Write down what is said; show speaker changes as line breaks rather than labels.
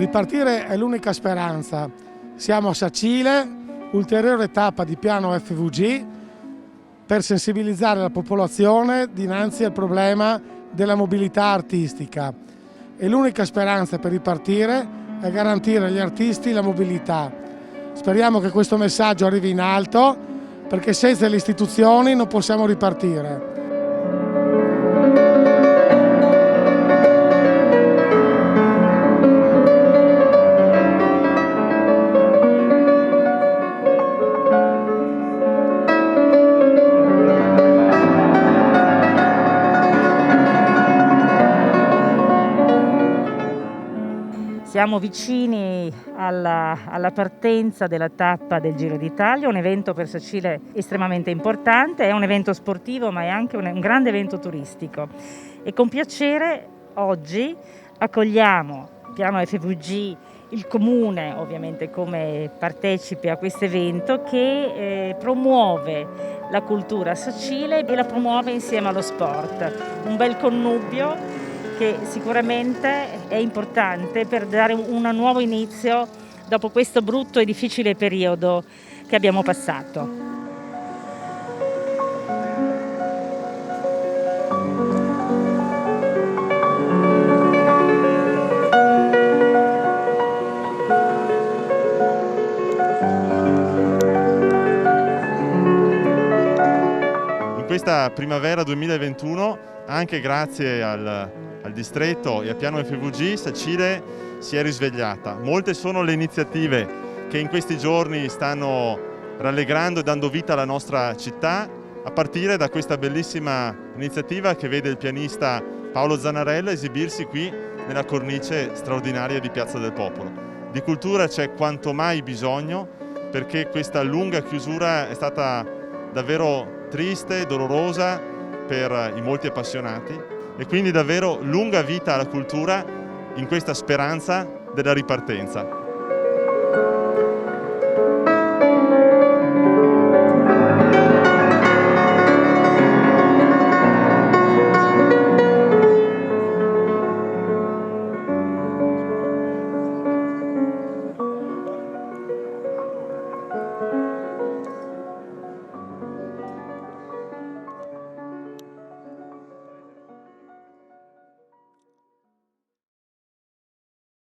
Ripartire è l'unica speranza. Siamo a Sacile, ulteriore tappa di piano FVG per sensibilizzare la popolazione dinanzi al problema della mobilità artistica. E l'unica speranza per ripartire è garantire agli artisti la mobilità. Speriamo che questo messaggio arrivi in alto, perché senza le istituzioni non possiamo ripartire.
Siamo vicini alla partenza della tappa del Giro d'Italia, un evento per Sacile estremamente importante, è un evento sportivo ma è anche un grande evento turistico e con piacere oggi accogliamo Piano FVG, il Comune ovviamente come partecipe a questo evento che promuove la cultura a Sacile e la promuove insieme allo sport, un bel connubio che sicuramente è importante per dare un nuovo inizio dopo questo brutto e difficile periodo che abbiamo passato.
In questa primavera 2021, anche grazie al distretto e a Piano FVG, Sacile si è risvegliata. Molte sono le iniziative che in questi giorni stanno rallegrando e dando vita alla nostra città, a partire da questa bellissima iniziativa che vede il pianista Paolo Zanarella esibirsi qui nella cornice straordinaria di Piazza del Popolo. Di cultura c'è quanto mai bisogno, perché questa lunga chiusura è stata davvero triste e dolorosa per i molti appassionati. E quindi davvero lunga vita alla cultura in questa speranza della ripartenza.